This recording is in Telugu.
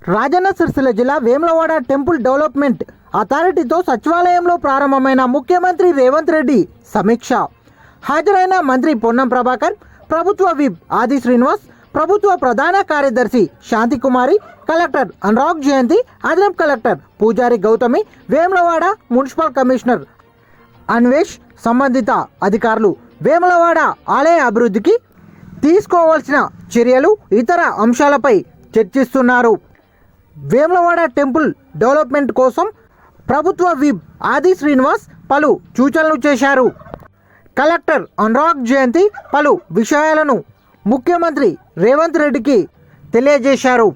రాజన్న సిరిసిల్ల జిల్లా వేములవాడ టెంపుల్ డెవలప్మెంట్ అథారిటీతో సచివాలయంలో ప్రారంభమైన ముఖ్యమంత్రి రేవంత్ రెడ్డి సమీక్ష. హాజరైన మంత్రి పొన్నం ప్రభాకర్, ప్రభుత్వ విప్ ఆది శ్రీనివాస్, ప్రభుత్వ ప్రధాన కార్యదర్శి శాంతికుమారి, కలెక్టర్ అనురాగ్ జయంతి, అదనపు కలెక్టర్ పూజారి గౌతమి, వేములవాడ మున్సిపల్ కమిషనర్ అన్వేష్, సంబంధిత అధికారులు వేములవాడ ఆలయ అభివృద్ధికి తీసుకోవాల్సిన చర్యలు, ఇతర అంశాలపై చర్చిస్తున్నారు. వేములవాడ టెంపుల్ డెవలప్మెంట్ కోసం ప్రభుత్వ విప్ ఆది శ్రీనివాస్ పలు సూచనలు చేశారు. కలెక్టర్ అనురాగ్ జయంతి పలు విషయాలను ముఖ్యమంత్రి రేవంత్ రెడ్డికి తెలియజేశారు.